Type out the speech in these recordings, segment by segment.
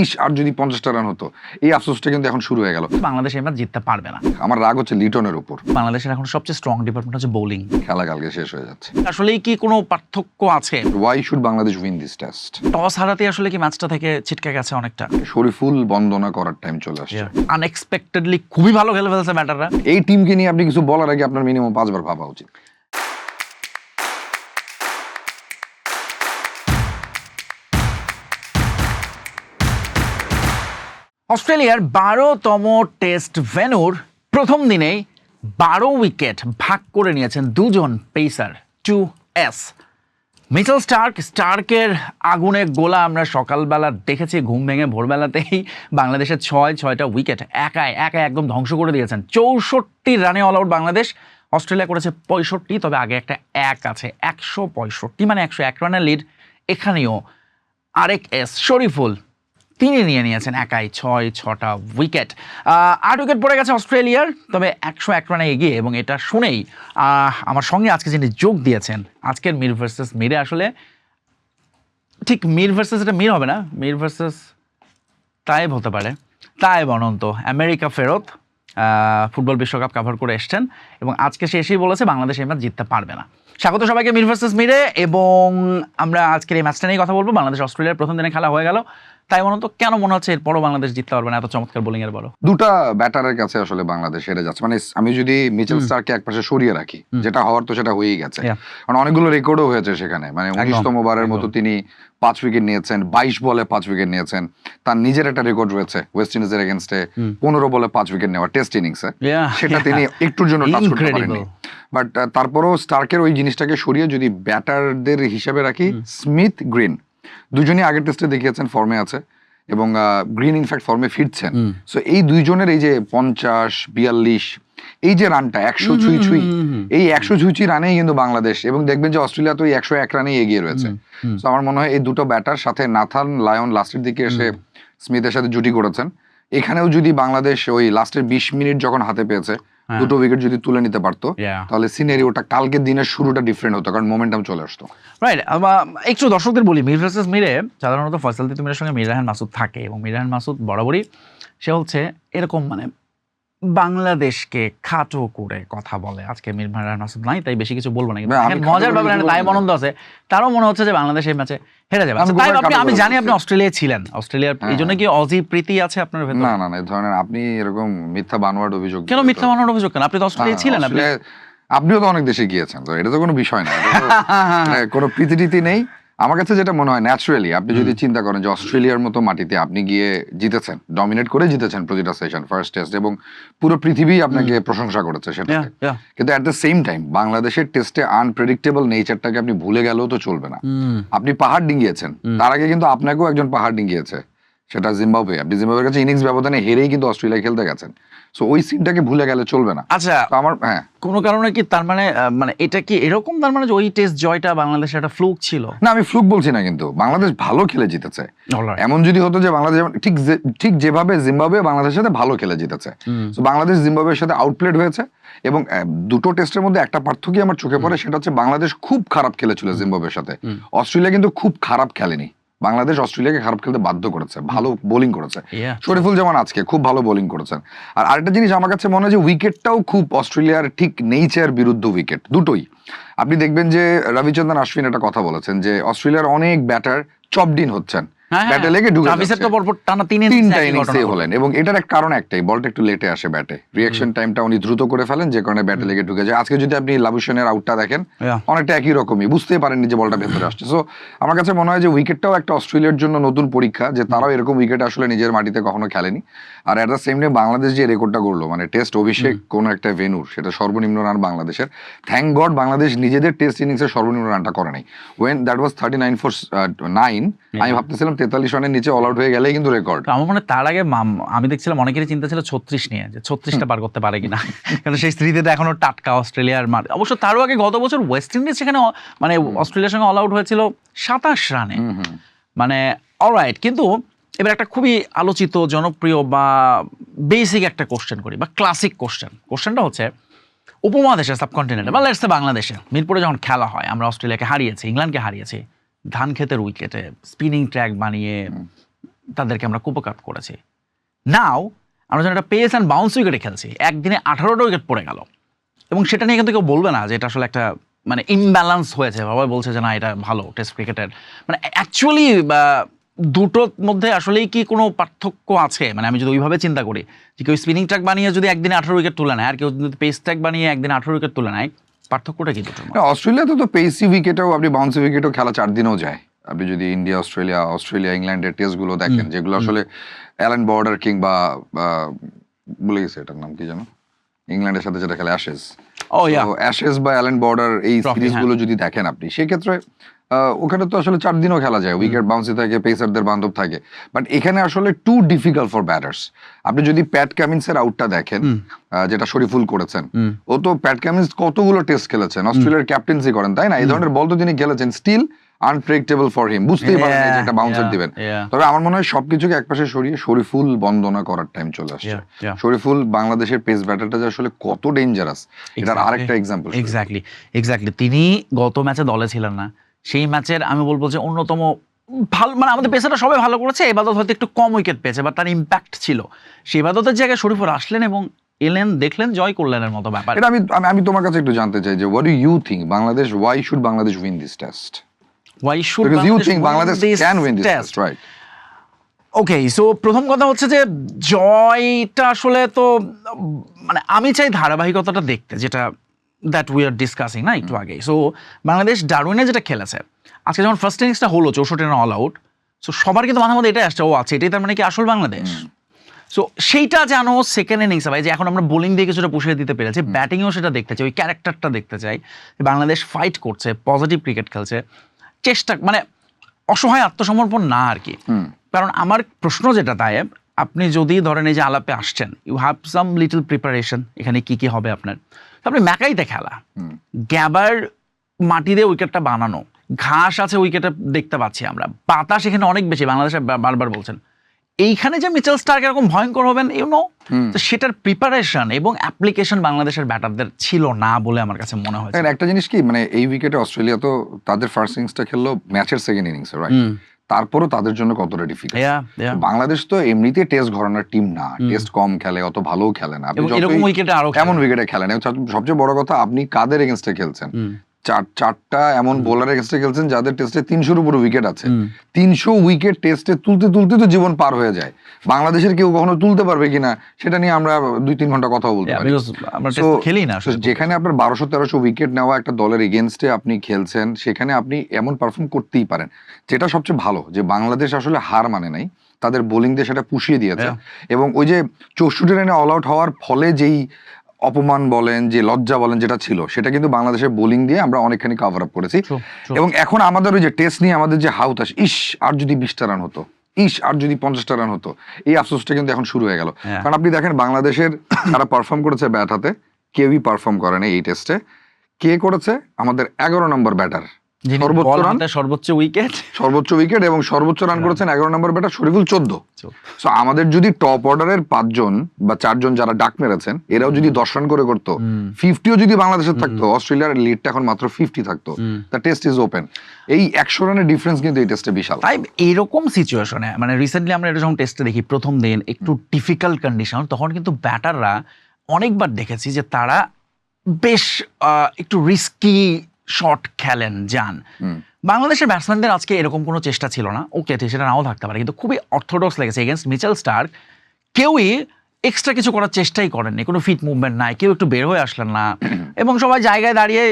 ইস আর যদি 50টা রান হতো, এই আফসোসটা কিন্তু এখন শুরু হয়ে গেল। বাংলাদেশ এই ম্যাচ জিততে পারবে না। আমার রাগ হচ্ছে লিটনের উপর। বাংলাদেশের এখন সবচেয়ে স্ট্রং ডিপার্টমেন্ট হচ্ছে বোলিং। খেলা কালকে শেষ হয়ে যাচ্ছে। আসলেই কি কোনো পার্থক্য আছে? Why should Bangladesh win this test? Toss হারাতে আসলে কি ম্যাচটা থেকে ছিটকে গেছে অনেকটা। শরীফুল বন্দনা করার টাইম চলে আসছে। আনএক্সপেক্টেডলি খুবই ভালো খেলে ফেলছে ব্যাটাররা। এই টিমকে নিয়ে আপনি কিছু বলার আগে আপনার মিনিমাম 5 বার ভাবা উচিত। অস্ট্রেলিয়ার 12তম টেস্ট ভেন্যুর প্রথম দিনেই 12 উইকেট ভাগ করে নিয়েছেন দুজন পেসার 2S। মিচেল স্টার্কের আগুনে গোলা আমরা সকালবেলা দেখেছি, ঘুম ভেঙে ভোরবেলাতেই বাংলাদেশের 6টা উইকেট একাই একদম ধ্বংস করে দিয়েছেন। 64 রানে অল আউট বাংলাদেশ। অস্ট্রেলিয়া করেছে 65, তবে আগে একটা 1 আছে। 165 মানে 101 রানের লিড। এখানেও আরেক এস শরীফুল, তিনি নিয়ে নিয়েছেন একাই 6টা উইকেট। 8 উইকেট পড়ে গেছে অস্ট্রেলিয়ার, তবে 101 রানে এগিয়ে। এবং এটা শুনেই আমার সঙ্গে আজকে যিনি যোগ দিয়েছেন, আজকের মির ভার্সেস মিরে আসলে ঠিক মির ভার্সেস এটা মির হবে না, মির ভার্সেস তাইব হতে পারে। তাইব অনন্ত আমেরিকা ফেরত, ফুটবল বিশ্বকাপ কভার করে এসছেন এবং আজকে সে এসেই বলেছে বাংলাদেশ এই ম্যাচ জিততে পারবে না। স্বাগত সবাইকে মির ভার্সেস মিরে। এবং আমরা আজকের এই ম্যাচটা নিয়ে কথা বলবো। বাংলাদেশ অস্ট্রেলিয়ার প্রথম দিনে খেলা হয়ে গেল, তাই অনন্ত কেন মনে হচ্ছে এরপরও বাংলাদেশ জিততে পারবে না? এত চমৎকার বোলিং এর বলো। দুটা ব্যাটারের কাছে আসলে বাংলাদেশ হেরে যাচ্ছে। মানে আমি যদি মিচেল স্টার্ককে একপাশে সরিয়ে রাখি, যেটা হওয়ার তো সেটা হয়েই গেছে, কারণ অনেকগুলো রেকর্ডও হয়েছে সেখানে। মানে 19তম বারের মতো তিনি 5 উইকেট নিয়েছেন, 22 বলে 5 উইকেট নিয়েছেন। তার নিজের একটা রেকর্ড রয়েছে ওয়েস্ট ইন্ডিজের এগেনস্টে 15 বলে 5 উইকেট নেওয়া টেস্ট ইনিংসে, সেটা তিনি একটুর জন্য টাচ করতে পারেননি। বাট তারপরও স্টার্কের ওই জিনিসটাকে সরিয়ে যদি ব্যাটারদের হিসাবে রাখি, স্মিথ গ্রিন দুজনই আগের টেস্টে দেখিয়েছেন ফর্মে আছে এবং গ্রিন ইনফ্যাক্ট ফর্মে ফিরছেন। সো এই দুইজনের এই যে 50, 42 এই যে রানটা 100 ছুঁই এই 100 ছুঁই রানেই কিন্তু বাংলাদেশ, এবং দেখবেন যে অস্ট্রেলিয়া তো 101 রানেই এগিয়ে রয়েছে। তো আমার মনে হয় এই দুটো ব্যাটার সাথে নাথান লায়ন লাস্টের দিকে এসে স্মিথের সাথে জুটি করেছেন। এখানেও যদি বাংলাদেশ ওই লাস্টের 20 মিনিট যখন হাতে পেয়েছে দুটো উইকেট যদি তুলে নিতে পারতো, তাহলে সিনারিওটা কালকের দিনের শুরুটা ডিফারেন্ট হতো, কারণ মোমেন্টাম চলে আসতো। রাইট। একটু দর্শকদের বলি, মির ভার্সেস মিরে সাধারণত ফয়সাল তিতুমিরের সঙ্গে মির রাহান মাসুদ থাকে এবং মির রাহান মাসুদ বরাবরই সে হচ্ছে এরকম মানে বাংলাদেশকে খাটো করে কথা বলে। আজকে মির রাহান মাসুদ নাই, তাই বেশি কিছু বলবো না। কিন্তু মজার ব্যাপার তাই আনন্দ আছে, তারও মনে হচ্ছে যে বাংলাদেশ এই ম্যাচে হেরে যাবে। আমি জানি আপনি অস্ট্রেলিয়ায় ছিলেন, অস্ট্রেলিয়ার এই জন্য কি অজি প্রীতি আছে আপনার ভেতরে? না না না, এই ধরনের আপনি এরকম মিথ্যা বানোয়াট অভিযোগ কেন? মিথ্যা বানোয়াট অভিযোগ কেন? আপনি তো অস্ট্রেলিয়ায় ছিলেন, আপনিও তো অনেক দেশে গিয়েছেন, তো এটা তো কোনো বিষয় না, কোনো প্রীতি নেই। আমার কাছে যেটা মনে হয় ন্যাচারালি আপনি যদি চিন্তা করেন যে অস্ট্রেলিয়ার মতো মাটিতে আপনি গিয়ে জিতেছেন, ডমিনেট করে জিতেছেন প্রতিটা সেশন, ফার্স্ট টেস্ট, এবং পুরো পৃথিবী আপনাকে প্রশংসা করেছে সেটা। কিন্তু অ্যাট দ্য সেম টাইম বাংলাদেশের টেস্টে আনপ্রেডিক্টেবল নেচারটাকে আপনি ভুলে গেলেও তো চলবে না। আপনি পাহাড় ডিঙ্গিয়েছেন, তার আগে কিন্তু আপনাকেও একজন পাহাড় ডিঙ্গিয়েছে, সেটা জিম্বাবুয়ে। আপনি জিম্বাবুয়ের কাছে ইনিংস ব্যবধানে হেরেই কিন্তু অস্ট্রেলিয়া খেলতে গেছেন। সো ওই সিনটাকে ভুলে গেলে চলবে না। আচ্ছা, আমার কোনো কারণে কি তার মানে এটা কি এরকম, তার মানে যে ওই টেস্ট জয়টা বাংলাদেশের একটা ফ্লুক ছিল? না, আমি ফ্লুক বলছি না, কিন্তু বাংলাদেশ ভালো খেলে জিতেছে। এমন যদি হতো যে বাংলাদেশ ঠিক যেভাবে জিম্বাবুয়ে বাংলাদেশের সাথে ভালো খেলে জিতেছে, তো বাংলাদেশ জিম্বাবুয়ের সাথে আউটপ্লেড হয়েছে। এবং দুটো টেস্টের মধ্যে একটা পার্থক্য আমার চোখে পড়ে, সেটা হচ্ছে বাংলাদেশ খুব খারাপ খেলেছিল জিম্বাবুয়ের সাথে, অস্ট্রেলিয়া কিন্তু খুব খারাপ খেলেনি। বাংলাদেশ অস্ট্রেলিয়াকে খারাপ খেলতে বাধ্য করেছে, ভালো বোলিং করেছে। শরীফুল যেমন আজকে খুব ভালো বোলিং করেছেন। আর আরেকটা জিনিস আমার কাছে মনে হয় যে উইকেটটাও খুব অস্ট্রেলিয়ার ঠিক নেইচার বিরুদ্ধ উইকেট দুটোই। আপনি দেখবেন যে রবিচন্দ্রন অশ্বিন একটা কথা বলেছেন যে অস্ট্রেলিয়ার অনেক ব্যাটার চপডিন হচ্ছেন, ব্যাটে লেগে ঢুকে তিনটা ইনিংসে হলেন। এবং এটার এক কারণ একটাই, বলটা একটু লেটে আসে ব্যাটে, রিঅ্যাকশন টাইমটা উনি দ্রুত করে ফেলেন, যে কারণে ব্যাটে লেগে ঢুকে যায়। আজকে যদি আপনি লাবুশেনের আউটটা দেখেন, অনেকটা একই রকমই, বুঝতেই পারেননি যে বলটা ভেতরে আসছে। সো আমার কাছে মনে হয় যে উইকেটটাও একটা অস্ট্রেলিয়ার জন্য নতুন পরীক্ষা, যে তারাও এরকম উইকেট আসলে নিজের মাটিতে কখনো খেলেনি। আর at the same time Bangladesh যে রেকর্ডটা করলো, মানে টেস্ট অভিষেক কোন একটা ভেন্যুর, সেটা সর্বনিম্ন রান বাংলাদেশের। থ্যাংক গড বাংলাদেশ নিজেদের টেস্ট ইনিংসের সর্বনিম্ন রানটা করে নাই। ওয়েন দ্যাট ওয়াজ 39 for 9, আমি ভাবতেছিলাম 43 রানের নিচে অল আউট হয়ে গেলেই কিন্তু রেকর্ড। আমার মনে তার আগে আমি দেখছিলাম অনেকেরই চিন্তা ছিল 36 নিয়ে, যে 36টা পার করতে পারে কিনা, কারণ সেই স্মৃতিতে এখনো টাটকা অস্ট্রেলিয়ার মাঠ। অবশ্য তারও আগে গত বছর ওয়েস্ট ইন্ডিজ সেখানে মানে অস্ট্রেলিয়ার সঙ্গে অল আউট হয়েছিল 27 রানে। মানে অলরাইট, কিন্তু এবার একটা খুবই আলোচিত, জনপ্রিয় বা বেসিক একটা কোশ্চেন করি, বা ক্লাসিক কোশ্চেনটা হচ্ছে, উপমহাদেশের সাবকন্টিনেন্টে বা লেটস সে বাংলাদেশে মিরপুরে যখন খেলা হয়, আমরা অস্ট্রেলিয়াকে হারিয়েছি, ইংল্যান্ডকে হারিয়েছি ধান ক্ষেতের উইকেটে, স্পিনিং ট্র্যাক বানিয়ে তাদেরকে আমরা কুপকাত করেছি। নাও আমরা যখন একটা পেস অ্যান্ড বাউন্স উইকেটে খেলছি, একদিনে 18টা উইকেট পড়ে গেল, এবং সেটা নিয়ে কিন্তু কেউ বলবে না যে এটা আসলে একটা মানে ইমব্যালেন্স হয়েছে। সবাই বলছে যে না এটা ভালো টেস্ট ক্রিকেটের, মানে অ্যাকচুয়ালি দুটোর মধ্যে আসলেই কি কোনো পার্থক্য আছে? মানে আমি যদি ওইভাবে চিন্তা করি যে কেউ স্পিনিং ট্র্যাক বানিয়ে যদি একদিনে 18 উইকেট তুলে নেয়, আর কেউ যদি পেস ট্র্যাক বানিয়ে একদিনে 18 উইকেট তুলে নেয়, পার্থক্যটা কি দুটোর মধ্যে? অস্ট্রেলিয়াতে তো পেসি উইকেটেও আপনি বাউন্সি উইকেটও খেলা 4 দিনেও যায়। আপনি যদি ইন্ডিয়া অস্ট্রেলিয়া ইংল্যান্ডের টেস্ট গুলো দেখেন, যেগুলো আসলে অ্যালেন বর্ডার কিংবা ভুলে গেছে এটার নাম কি জানো, ইংল্যান্ডের সাথে যেটা খেলে অ্যাশেজ, অ্যাশেজ বা অ্যালেন বর্ডার এই সিরিজ গুলো যদি দেখেন আপনি, সেক্ষেত্রে ওখানে তো আসলে 4 দিনও খেলা যায়, উইকেট বাউন্সি থাকে, পেসারদের বান্ধব থাকে। বাট এখানে আসলে টু ডিফিকাল্ট ফর ব্যাটার্স। আপনি যদি প্যাট কামিন্সের আউটটা দেখেন, যেটা শরীফুল করেছেন, ও তো প্যাট কামিন্স কতগুলো টেস্ট খেলেছেন, অস্ট্রেলিয়ার ক্যাপ্টেন্সি করেন, তাই না? এই ধরনের বল তো তিনি খেলেছেন, স্টিল আনপ্রেডিক্টেবল ফর হিম, বুঝতেই পারেন যে একটা বাউন্সার দিবেন। তবে আমার মনে হয় সবকিছুকে একপাশে সরিয়ে শরীফুল বন্দনা করার টাইম চলে আসছে। শরীফুল বাংলাদেশের পেস ব্যাটারটা যে আসলে কত ডেঞ্জারাস, এটার আরেকটা এক্সাম্পল। এক্স্যাক্টলি তিনি গত ম্যাচে দলে ছিলেন না, সেই ম্যাচের আমি বলবো যে অন্যতম ভালো, মানে আমাদের পেসাররা সবাই ভালো করেছে, এবাদত হয়তো একটু কম উইকেট পেয়েছে, বা তার ইম্প্যাক্ট ছিল। সেই এবাদতের জায়গায় শরীফুল আসলেন এবং এলেন, দেখলেন, জয় করলেন এর মতো ব্যাপার। এটা আমি তোমার কাছে একটু জানতে চাই যে what do you think Bangladesh, why should Bangladesh win this test? Why should Because you think Bangladesh Bangladesh can win this test, right? Okay, so প্রথম কথা হচ্ছে যে জয়টা আসলে তো মানে আমি চাই ধারাবাহিকতাটা দেখতে, যেটা দ্যাট উই আর ডিসকাসিং না একটু আগে। সো বাংলাদেশ ডারউইনে যেটা খেলেছে আজকে, যখন ফার্স্ট ইনিংসটা হলো 64 রান অল আউট, সো সবার কিন্তু মাথার মধ্যে এটাই আসছে, ও আছে এটাই তার মানে কি আসল বাংলাদেশ। সো সেইটা যেন সেকেন্ড ইনিংসে ভাই, যে এখন আমরা বোলিং দিয়ে কিছুটা পুষিয়ে দিতে পেরেছি, ব্যাটিংয়েও সেটা দেখতে চাই, ওই ক্যারেক্টারটা দেখতে চাই, বাংলাদেশ ফাইট করছে, পজিটিভ ক্রিকেট খেলছে, চেষ্টা, মানে অসহায় আত্মসমর্পণ না আর কি। কারণ আমার প্রশ্ন যেটা তাই, আপনি যদি ধরেন এই যে আলাপে আসছেন, you have some little preparation, এখানে কি কি হবে আপনার, আপনি ম্যাকাইতে খেলা, গ্যাবার মাটি দিয়ে উইকেটটা বানানো, ঘাস আছে উইকেটে দেখতে পাচ্ছি আমরা, বাতাস এখানে অনেক বেশি, বাংলাদেশে বারবার বলছেন এইখানে যে মিচেল স্টার্ক এরকম ভয়ঙ্কর হবেন, সেটার প্রিপারেশন এবং অ্যাপ্লিকেশন বাংলাদেশের ব্যাটারদের ছিল না বলে আমার কাছে মনে হয়। একটা জিনিস কি, মানে এই উইকেটে অস্ট্রেলিয়া তো তাদের ফার্স্ট ইনিংসটা খেললো ম্যাচের সেকেন্ড ইনিংসে, রাইট? তারপরও তাদের জন্য কতটা ডিফিকাল্ট। বাংলাদেশ তো এমনিতে টেস্ট ঘরানার টিম না, টেস্ট কম খেলে, অত ভালোও খেলে না, এমন উইকেটে খেলে না। সবচেয়ে বড় কথা, আপনি কাদের এগেনস্টে খেলছেন? চারটা এমন বোলার এগেনস্টে খেলছেন যাদের টেস্টে 300-র উপরে উইকেট আছে। 300 উইকেট টেস্টে তুলতে তুলতে তো জীবন পার হয়ে যায়। বাংলাদেশের কেউ কখনো তুলতে পারবে কিনা সেটা নিয়ে আমরা 2-3 ঘন্টা কথা বলতে পারি। যেখানে আপনার 1200-1300 উইকেট নেওয়া একটা দলের এগেনস্টে আপনি খেলছেন, সেখানে আপনি এমন পারফর্ম করতেই পারেন। যেটা সবচেয়ে ভালো যে বাংলাদেশ আসলে হার মানে নাই, তাদের বোলিং দিয়ে সেটা পুষিয়ে দিয়েছে। এবং ওই যে 64 রানে অল আউট হওয়ার ফলে যেই অপমান বলেন, যে লজ্জা বলেন যেটা ছিল, সেটা কিন্তু বাংলাদেশের বোলিং দিয়ে আমরা অনেকখানি কভার আপ করেছি। এবং এখন আমাদের ওই যে টেস্ট নিয়ে আমাদের যে হাউতাস, ইস আর যদি 20টা রান হতো, ইস আর যদি 50টা রান হতো, এই আফসোসটা কিন্তু এখন শুরু হয়ে গেল। কারণ আপনি দেখেন বাংলাদেশের যারা পারফর্ম করেছে ব্যাট হাতে, কেউই পারফর্ম করেনি এই টেস্টে। কে করেছে? আমাদের 11 নম্বর ব্যাটার, সর্বোচ্চ উইকেট এবং সর্বোচ্চ রান করেছেন 11 নম্বর ব্যাটার শরীফুল 14। সো আমাদের যদি টপ অর্ডারের 5 জন বা 4 জন যারা ডাক মেরেছেন, এরাও যদি 10 রান করে করতো, 50ও যদি বাংলাদেশের থাকতো, অস্ট্রেলিয়ার লিডটা এখন মাত্র 50 থাকতো। The test is open. এই 100 রানের ডিফারেন্স কিন্তু এই টেস্টে বিশাল। তাই এরকম সিচুয়েশনে, মানে রিসেন্টলি আমরা এটা যখন টেস্টে দেখি, প্রথম দিন একটু ডিফিকাল্ট কন্ডিশন, তখন কিন্তু ব্যাটাররা অনেকবার দেখেছি যে তারা বেশ একটু রিস্কি শট খেলেন যান। বাংলাদেশের ব্যাটসম্যানদের আজকে এরকম কোনো চেষ্টা ছিল না। ওকে, সেটা নাও থাকতে পারে, কিন্তু খুবই অর্থোডক্স লেগেছে এগেনস্ট মিচেল স্টার্ক। কেউই এক্সট্রা কিছু করার চেষ্টাই করেননি, কোনো ফিট মুভমেন্ট নাই, কেউ একটু বের হয়ে আসলেন না, এবং সবাই জায়গায় দাঁড়িয়ে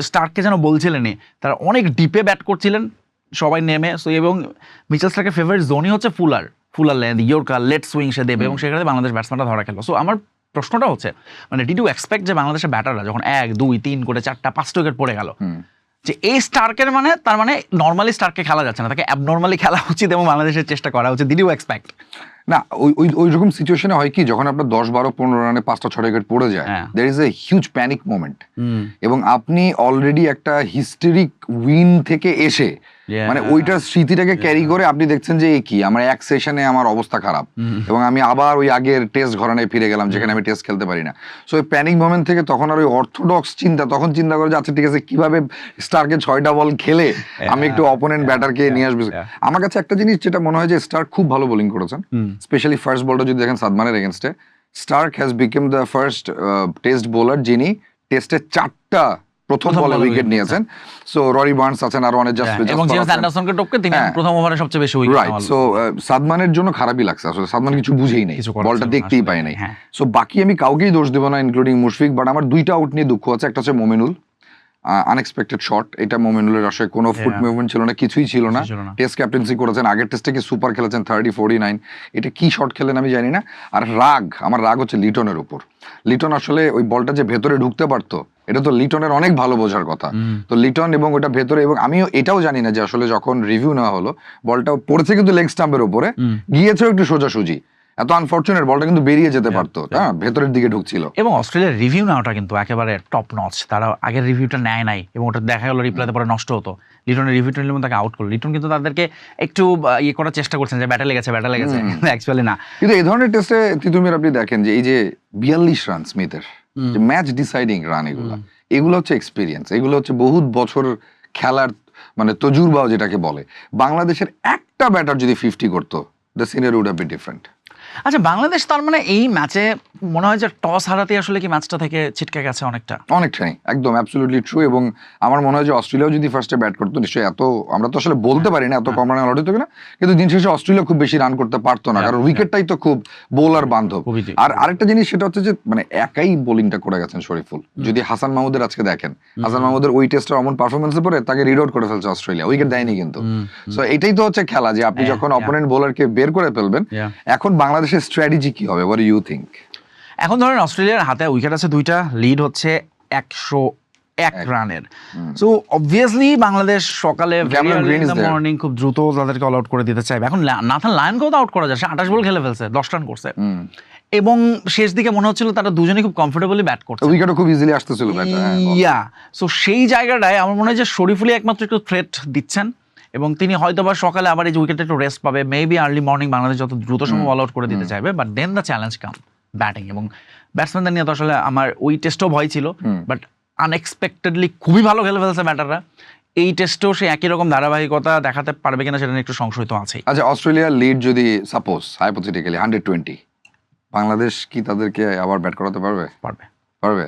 স্টার্ককে যেন বলছিলেনই, তারা অনেক ডিপে ব্যাট করছিলেন সবাই নেমে। সো এবং মিচেল স্টার্কের ফেভারিট জোনই হচ্ছে fuller length, yorker, late swing সে দেবে, এবং সেখানে বাংলাদেশ ব্যাটসম্যানরা ধরা খেলো। সো আমার প্রশ্নটা হচ্ছে, মানে ডিড ইউ এক্সপেক্ট যে বাংলাদেশের ব্যাটাররা যখন 1, 2, 3 করে 4টা 5টা উইকেট পড়ে গেল, যে এই স্টার্কের মানে তার মানে নর্মালি স্টার্কে খেলা যাচ্ছে না, তাকে অ্যাবনর্মালি খেলা উচিত এবং বাংলাদেশের চেষ্টা করা উচিত? Did you expect? না, ওই রকম সিচুয়েশনে হয় কি, যখন আপনার 10, 12, 15 রানে 5টা-6টা উইকেট পড়ে যায়, there is a huge panic moment. এবং আপনি অলরেডি একটা হিস্টেরিক উইন থেকে এসে Yeah. মানে ওইটার স্মৃতিটাকে ক্যারি করে আপনি দেখছেন যে কি আমার এক সেশনে আমার অবস্থা খারাপ এবং আমি আবার ওই আগের টেস্ট ঘরানায় ফিরে গেলাম যেখানে আমি টেস্ট খেলতে পারি না। সো ওই প্যানিক মোমেন্ট থেকে তখন আর ওই অর্থোডক্স তখন চিন্তা করে যে আচ্ছা ঠিক আছে কিভাবে স্টারকে 6টা বল খেলে আমি একটু অপোনেন্ট ব্যাটারকে নিয়ে আসবো। আমার কাছে একটা জিনিস যেটা মনে হয় যে স্টার খুব ভালো বোলিং করেছেন, স্পেশালি ফার্স্ট বলটা যদি দেখেন সাদমানের এগেনস্টে, Starc has become the first test bowler যিনি টেস্টে 4টা প্রথম বলে উইকেট নিয়েছেন। সো ররি বার্নস আছেন আর অনেক এবং জেমস অ্যান্ডারসনকে টপকে তিনি প্রথম ওভারে সবচেয়ে বেশি উইকেট রাইট। সো সাদমানের জন্য খারাপই লাগছে আসলে, সাদমান কিছু বুঝেই নেই, বলটা দেখতেই পায় নাই। সো বাকি আমি কাউকেই দোষ দেব না ইনক্লুডিং মুশফিক, বাট আমার 2টা আউট নিয়ে দুঃখ আছে। একটা হচ্ছে মোমিনুল, আনএক্সপেক্টেড শট, এটা মোমিনুলের আসলে কোনো ফুট মুভমেন্ট ছিল না, কিছুই ছিল না। টেস্ট ক্যাপ্টেন্সি করেছেন, আগের টেস্টে কি সুপার খেলেছেন 30-49, এটা কি শট খেলেন আমি জানি না। আর আমার রাগ হচ্ছে লিটনের উপর। লিটন আসলে ওই বলটা যে ভেতরে ঢুকতে পারতো এটা তো লিটনের অনেক ভালো বোঝার কথা। তো লিটন এবং ওটা ভেতরে, এবং আমিও এটাও জানি না যে আসলে যখন রিভিউ নেওয়া হলো বলটা পড়েছে কিন্তু লেগ স্টাম্পের উপরে, গিয়েছেও একটু সোজাসুজি, এত আনফরচুনেট বলটা কিন্তু বেরিয়ে যেতে পারতো, হ্যাঁ ভেতরের দিকে ঢুকছিল। এবং অস্ট্রেলিয়ার রিভিউ নেওয়াটা কিন্তু একেবারে টপ নচ, তারা আগের রিভিউটা নেয় নাই এবং ওটা দেখা গেল রিপ্লাইতে পরে নষ্ট হতো। লিটনের রিভিউটা নিলে তাকে আউট করলো। লিটন কিন্তু তাদেরকে একটু ইয়ে করার চেষ্টা করছেন যে ব্যাটে লেগেছে অ্যাকচুয়ালি না। কিন্তু এই ধরনের টেস্টে তিতুমির আপনি দেখেন যে এই যে 42 রান স্মিথের, যে ম্যাচ ডিসাইডিং রান, এগুলো হচ্ছে এক্সপিরিয়েন্স, এগুলো হচ্ছে বহুত বছর খেলার মানে তজুরবাও যেটাকে বলে। বাংলাদেশের একটা ব্যাটার যদি 50 করতো, the scenery would have been different. আচ্ছা, বাংলাদেশ তার মানে এই ম্যাচে মনে হয় যে টস হারাতে আসলে কি ম্যাচটা থেকে ছিটকে গেছে অনেকটাই, একদম অ্যাবসলিউটলি ট্রু। এবং আমার মনে হয় যে অস্ট্রেলিয়াও যদি ফার্স্টে ব্যাট করতো নিশ্চয়ই এত, আমরা তো আসলে বলতে পারি না এত কম রান আউট হতো কিনা, কিন্তু দিন শেষে অস্ট্রেলিয়া খুব বেশি রান করতে পারতো না, কারণ উইকেটটাই তো খুব বোলার বান্ধব। আর আরেকটা জিনিস সেটা হচ্ছে যে মানে একাই বোলিংটা করে গেছেন শরীফুল। যদি হাসান মাহমুদের আজকে দেখেন, হাসান মাহমুদের ওই টেস্টের অমন পারফরমেন্সের পরে তাকে রিড আউট করে ফেলছে অস্ট্রেলিয়া, উইকেট দেয়নি কিন্তু। সো এটাই তো হচ্ছে খেলা, যে আপনি যখন অপোনেন্ট বোলারকে বের করে ফেলবেন। এখন বাংলাদেশের স্ট্র্যাটেজি কি হবে, what do you think? এখন ধরেন অস্ট্রেলিয়ার হাতে উইকেট আছে 2টা, লিড হচ্ছে 101 রানের। সো অবভিয়াসলি বাংলাদেশ সকালে মর্নিং খুব দ্রুত তাদেরকে অল আউট করে দিতে চাইবে। এখন নাথান লায়নকেও তো আউট করা যায়, সে 28 বল খেলে ফেলছে, 10 রান করছে, এবং শেষ দিকে মনে হচ্ছিল তারা দুজনেই খুব কমফোর্টেবলি ব্যাট করছে, উইকেটও খুব ইজিলি আসতেছিল ইয়া। সো সেই জায়গাটায় আমার মনে হয় যে শরীফুলই একমাত্র একটু থ্রেট দিচ্ছেন, এবং তিনি হয়তো বা সকালে আবার এই যে উইকেটে একটু রেস্ট পাবে, মেবি আর্লি মর্নিং বাংলাদেশ যত দ্রুত সময় অল আউট করে দিতে চাইবে। But then the challenge come batting, এবং ব্যাটসম্যানদের নিয়ে তো আসলে আমার ওই টেস্টেও ভয় ছিল, বাট আনএক্সপেক্টেডলি খুবই ভালো খেলে ফেলছে ব্যাটাররা। এই টেস্টেও সে একই রকম ধারাবাহিকতা দেখাতে পারবে কিনা সেটা নিয়ে একটু সংশয় তো আছে। আচ্ছা, অস্ট্রেলিয়ার লিড যদি সাপোজ হাইপোথেটিক্যালি 120, বাংলাদেশ কি তাদেরকে আবার ব্যাট করাতে পারবে? পারবে।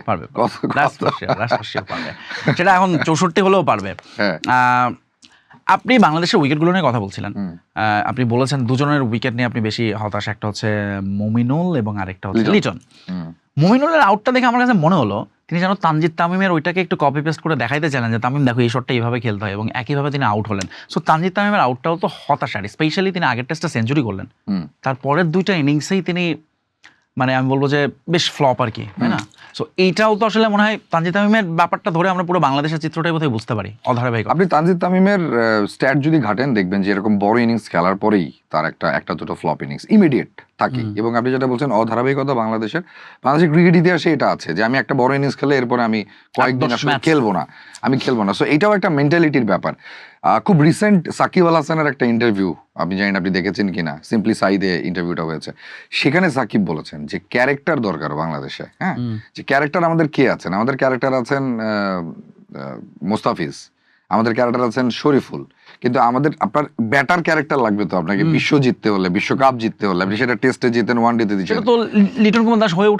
সেটা এখন 64 হলেও পারবে। আপনি বাংলাদেশের উইকেটগুলো নিয়ে কথা বলছিলেন, আপনি বলেছেন দুজনের উইকেট নিয়ে আপনি বেশি হতাশ, একটা হচ্ছে মুমিনুল এবং আরেকটা হচ্ছে লিটন। মুমিনুলের আউটটা দেখে আমার কাছে মনে হলো তিনি যেন তানজিদ তামিমের ওইটাকে একটু কপি পেস্ট করে দেখাইতে চাইলেন যে তামিম দেখো এই শটটা এইভাবে খেলতে হয়, এবং একইভাবে তিনি আউট হলেন। সো তানজিদ তামিমের আউটটাও তো হতাশার, স্পেশালি তিনি আগের টেস্টে সেঞ্চুরি করলেন, তারপরের 2টা ইনিংসেই তিনি মানে আমি বলবো যে বেশ ফ্লপ আর কি, তাই না? সো এইটাও তো আসলে মনে হয় তানজিদ তামিমের ব্যাপারটা ধরে আমরা পুরো বাংলাদেশের চিত্রটাই বোধহয় বুঝতে পারি অধারাবাহিক। আপনি তানজিদ তামিমের স্ট্যাট যদি ঘাটেন দেখবেন যে এরকম বড় ইনিংস খেলার পরেই তার একটা দুটো ফ্লপ ইনিংস ইমিডিয়েট থাকে। এবং আপনি যেটা বলছেন অধারাবাহিকতা, বাংলাদেশের ক্রিকেট ইতিহাসে এটা আছে যে আমি একটা বড় ইনিংস খেলে এরপরে আমি কয়েকদিন আসলে খেলবো না। সো এটাও একটা মেন্টালিটির ব্যাপার। খুব রিসেন্ট সাকিব আল হাসানের একটা ইন্টারভিউ, আপনি জানেন আপনি দেখেছেন কিনা, সিম্পলি সাইদে ইন্টারভিউটা হয়েছে, সেখানে সাকিব বলেছেন যে ক্যারেক্টার দরকার বাংলাদেশে। হ্যাঁ, যে ক্যারেক্টার আমাদের কে আছেন, আমাদের ক্যারেক্টার আছেন মোস্তাফিজ, আমাদের ক্যারেক্টার আছেন শরীফুল, কিন্তু আমাদের আপনার ব্যাটার ক্যারেক্টার লাগবে তো আপনাকে বিশ্ব জিততে হলে, বিশ্বকাপ জিততে হলে। আপনি সেটা টেস্টে জিতেন, ওয়ানডেতে জিতেন, তো লিটন কুমার দাস হয়ে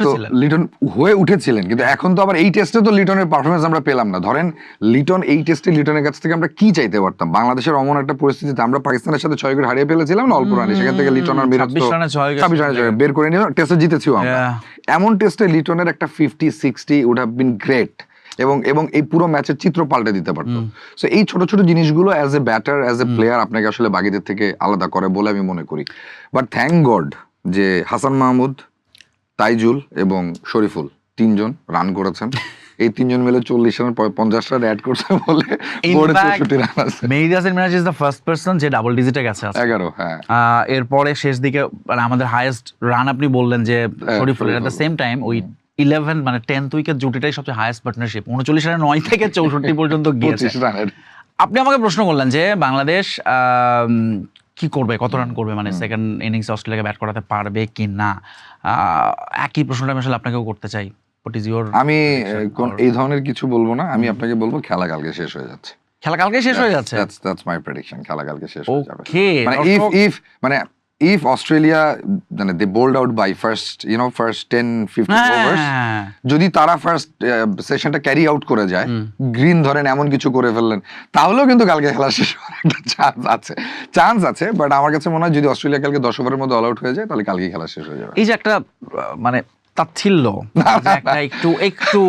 উঠেছিলেন, কিন্তু এখন তো আবার এই টেস্টে তো লিটনের পারফরমেন্স আমরা পেলাম না। ধরেন লিটন এই টেস্টে লিটনের কাছ থেকে আমরা কি চাইতে পারতাম? বাংলাদেশের অমন একটা পরিস্থিতিতে আমরা পাকিস্তানের সাথে 6 উইকেট হারিয়ে ফেলেছিলাম না অল্প রানে, সেখান থেকে লিটন আর মিরাজ 26 রানে বের করে নিয়ে টেস্টে জিতেছিও আমরা। এমন টেস্টে লিটনের একটা 50-60 উড হ্যাভ বিন গ্রেট, এবং এই পুরো ম্যাচের চিত্র পাল্টে দিতে পারতো। সো এই ছোট ছোট জিনিসগুলো as a batter, as a player আপনাকে আসলে বাকিদের থেকে আলাদা করে বলে আমি মনে করি। বাট থ্যাংক গড যে হাসান মাহমুদ, তাইজুল এবং শরীফুল 3 জন রান করেছেন। এই 3 জন মিলে 40 রান 50 রান অ্যাড করছে বলে বোর্ডে 64 রান আছে। Mehedi Hasan Miraz is the first person যে ডাবল ডিজিটে গেছে 11। হ্যাঁ, এরপরে শেষ দিকে আমাদের হাইয়েস্ট রান আপনি বললেন যে Shoriful, at the same time ওই 11 মানে 10th উইকেট জুটিটাই সবচেয়ে হাইয়েস্ট পার্টনারশিপ, 39 রানে 9 থেকে 64 পর্যন্ত গিয়েছে। আপনি আমাকে প্রশ্ন করলেন যে বাংলাদেশ কি করবে, কত রান করবে, মানে সেকেন্ড ইনিংসে অস্ট্রেলিয়াকে ব্যাট করাতে পারবে কি না। একই প্রশ্নটা আমি আসলে আপনাকেও করতে চাই। What is your? আমি এই ধরনের কিছু বলবো না, আমি আপনাকে বলবো খেলা কালকে শেষ হয়ে যাচ্ছে। খেলা কালকে শেষ হয়ে যাচ্ছে? That's my prediction, খেলা কালকে শেষ হয়ে যাবে। ওকে, মানে if Australia মানে they bowled out by first 10-15 overs, যদি তারা ফার্স্ট সেশনটা ক্যারি আউট করে যায়, গ্রিন ধরেন এমন কিছু করে ফেললেন, তাহলেও কিন্তু কালকে খেলা শেষ হওয়ার একটা চান্স আছে। বাট আমার কাছে মনে হয় যদি অস্ট্রেলিয়া কালকে 10 ওভারের মধ্যে অল আউট হয়ে যায়, তাহলে কালকে খেলা শেষ হয়ে যাবে। এই যে একটা মানে তাচ্ছিল্য, একটা একটু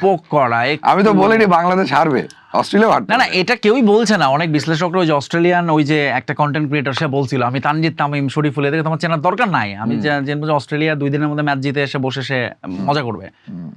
পোক করা, আমি তো বলিনি বাংলাদেশ হারবে, অস্ট্রেলিয়া হারবে না। এটা কেউই বলছে না। অনেক বিশ্লেষকরা ওই যে অস্ট্রেলিয়ান ওই যে একটা কন্টেন্ট ক্রিয়েটর সে বলছিল, আমি তানজিদ তামিম, শরীফুল এদেরকে তোমার চেনার দরকার নাই, আমি জানবো যে অস্ট্রেলিয়া 2 দিনের মধ্যে ম্যাচ জিতে এসে বসে সে মজা করবে।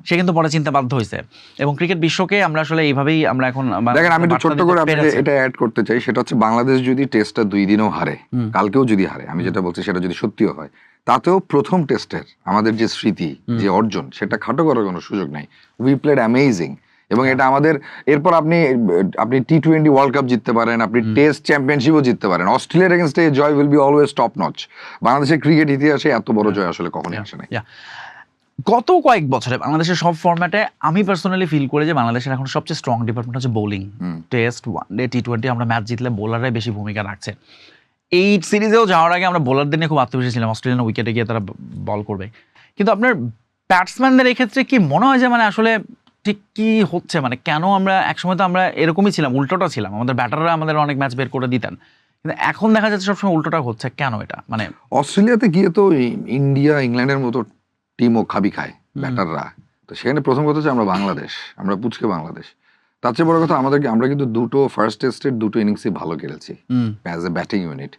সে কিন্তু পরে চিন্তা বাধ্য হয়েছে। এবং ক্রিকেট বিশ্বকে আমরা আসলে এইভাবেই আমরা এখন দেখেন, আমি একটু ছোট্ট করে আপনাকে এটা অ্যাড করতে চাই, সেটা হচ্ছে বাংলাদেশ যদি টেস্টটা 2 দিনও হারে, কালকেও যদি হারে, আমি যেটা বলছি সেটা যদি সত্যিও হয়, তাতেও প্রথম টেস্টের আমাদের যে স্মৃতি, যে অর্জন, সেটা খাটো করার কোনো সুযোগ নাই। We played amazing. এবং এটা আমাদের এরপর আপনি T20 ওয়ার্ল্ড কাপ জিততে পারেন, আপনি টেস্ট চ্যাম্পিয়নশিপও জিততে পারেন, অস্ট্রেলিয়ার এগেইনস্টে Joy will be always top notch. বাংলাদেশের ক্রিকেট ইতিহাসে এত বড় জয় আসলে কখনোই আসে নাই। গত কয়েক বছরে বাংলাদেশের সব ফরম্যাটে আমি পার্সোনালি ফিল করি যে বাংলাদেশের এখন সবচেয়ে স্ট্রং ডিপার্টমেন্ট হচ্ছে বোলিং। টেস্ট, ওয়ানডে, T20 আমরা ম্যাচ জিতলে বোলাররাই বেশি ভূমিকা রাখছে। এই সিরিজেও যাওয়ার আগে আমরা বোলারদের নিয়ে খুব আত্মবিশ্বাসী ছিলাম, অস্ট্রেলিয়ান উইকেটে গিয়ে তারা বল করবে। কিন্তু আপনার ব্যাটসম্যানদের এই ক্ষেত্রে কি মনে হয় যে মানে আসলে ঠিক কি হচ্ছে, মানে কেন আমরা একসময় তো আমরা এরকমই ছিলাম, উল্টোটা ছিলাম, আমাদের ব্যাটাররা আমাদের অনেক ম্যাচ বের করে দিতেন, কিন্তু এখন দেখা যাচ্ছে সবসময় উল্টোটা হচ্ছে, কেন এটা? মানে অস্ট্রেলিয়াতে গিয়ে তো ইন্ডিয়া, ইংল্যান্ডের মতো টিমও খাবি খায় ব্যাটাররা, তো সেখানে প্রথম কথা হচ্ছে আমরা বাংলাদেশ, আমরা পুচকে বাংলাদেশ। তার চেয়ে বড় কথা আমরা কিন্তু দুটো ফার্স্ট টেস্টের দুটো ইনিংসই ভালো খেলেছি অ্যাজ এ ব্যাটিং ইউনিট।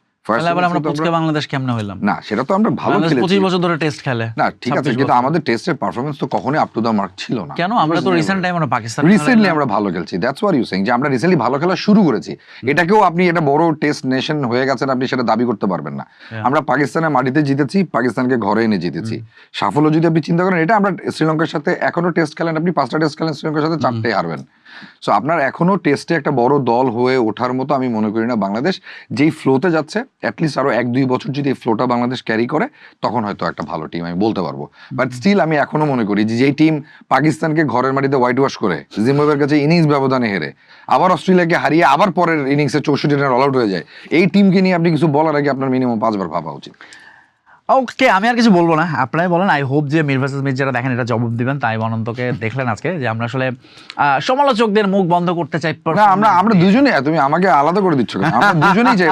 আমরা পুচকে বাংলাদেশ কেমনে হইলাম? না, সেটা তো আমরা ভালো খেলেছি, 25 বছর ধরে টেস্ট খেলে। না ঠিক আছে, কিন্তু আমাদের টেস্টের পারফরম্যান্স তো কখনোই আপ টু দা মার্ক ছিল না। কেন? আমরা তো রিসেন্ট টাইম আমরা পাকিস্তান রিসেন্টলি আমরা ভালো খেলছি, দ্যাটস হোয়াট ইউ সেইং, যে আমরা রিসেন্টলি ভালো খেলা শুরু করেছি। এটাকেও আপনি এটা বড় টেস্ট নেশন হয়ে গেছেন, আপনি সেটা দাবি করতে পারবেন না। আমরা পাকিস্তানের মাটিতে জিতেছি, পাকিস্তানকে ঘরে এনে জিতেছি। সাফল্য যদি আপনি চিন্তা করেন, এটা আমরা শ্রীলঙ্কার সাথে এখনো টেস্ট খেলেন, আপনি 5টা টেস্ট খেলেন শ্রীলঙ্কার সাথে, 4টেই হারবেন। সো আপনার এখনো টেস্টে একটা বড় দল হয়ে ওঠার মতো আমি মনে করি না। বাংলাদেশ যেই ফ্লোতে যাচ্ছে, অ্যাটলিস্ট আরো 1-2 বছর যদি এই ফ্লোটা বাংলাদেশ ক্যারি করে, তখন হয়তো একটা ভালো টিম আমি বলতে পারবো। বাট স্টিল আমি এখনো মনে করি যে যেই টিম পাকিস্তানকে ঘরের মাটিতে হোয়াইট ওয়াশ করে, জিম্বাবুয়ের কাছে ইনিংস ব্যবধানে হেরে, আবার অস্ট্রেলিয়াকে হারিয়ে আবার পরের ইনিংসে 64 রানে অল আউট হয়ে যায়, এই টিমকে নিয়ে আপনি কিছু বলার আগে আপনার মিনিমাম 5 বার ভাবা উচিত। ওকে, আমি আর কিছু বলবো না, আপনারাই বলেন। আই হোপ যে মির ভার্সেস মির যারা দেখেন এটা জবাব দিবেন। তাই অনন্তকে দেখলেন আজকে যে আমরা আসলে সমালোচকদের মুখ বন্ধ করতে চাই না, আমরা দুজনেই, তুমি আমাকে আলাদা করে দিচ্ছ কেন? আমরা দুজনেই চাই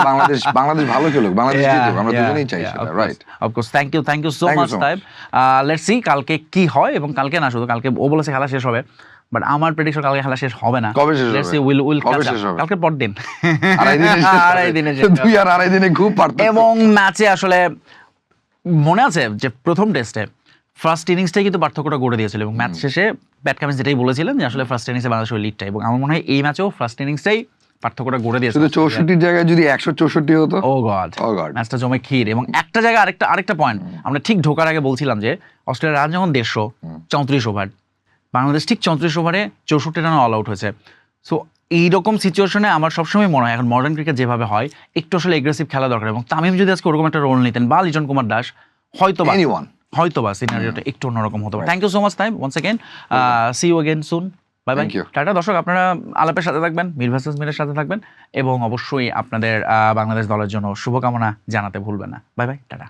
বাংলাদেশ ভালো খেলুক, বাংলাদেশ জিতুক, আমরা দুজনেই চাই সেটা, right? Of course, thank you so much Taib. Let's see কালকে কি হয়, এবং কালকে না শুধু কালকে ও বলেছে খেলা শেষ হবে, বাট আমার প্রেডিকশন কালকে খেলা শেষ হবে না। কবে শেষ লেটস সি হবে? উইল কবে শেষ হবে? কালকে পর দিন, আড়াই দিনে 2.5 দিনে খুব পারতেছে। এবং ম্যাচে আসলে মনে আছে যে প্রথম টেস্টে ফার্স্ট ইনিংসটাই কিন্তু পার্থক্যটা গড়ে দিয়েছিল, এবং ম্যাচ শেষে ব্যাট কামিন্স যেটাই বলেছিলেন যে আসলে ফার্স্ট ইনিংসে বাংলাদেশের লিডটা, এবং আমার মনে হয় এই ম্যাচেও ফার্স্ট ইনিংসটাই পার্থক্যটা গড়ে দিয়েছে। শুধু 64 জায়গায় যদি 164 হতো, ও গড, ম্যাচটা জমে ক্ষীর। এবং একটা জায়গায় আরেকটা পয়েন্ট আমরা ঠিক ঢোকার আগে বলছিলাম যে অস্ট্রেলিয়ার রান যখন 150, 34 ওভার, বাংলাদেশ ঠিক 34 ওভারে 64 রানে অল আউট হয়েছে। সো এইরকম সিচুয়েশনে আমার সবসময় মনে হয় এখন মডার্ন ক্রিকেট যেভাবে হয়, একটু আসলে এগ্রেসিভ খেলা দরকার, এবং তামিম যদি আজকে ওরকম একটা রোল নিতেন, বা লিটন কুমার দাস, হয়তোবা সিনারিওটা একটু অন্যরকম হতো। Thank you so much Taib, once again see you again soon, bye bye, tata. দর্শক, আপনারা আলাপের সাথে থাকবেন, মির ভার্সেস মিরের সাথে থাকবেন, এবং অবশ্যই আপনাদের বাংলাদেশ দলের জন্য শুভকামনা জানাতে ভুলবেন না। By bye, tata.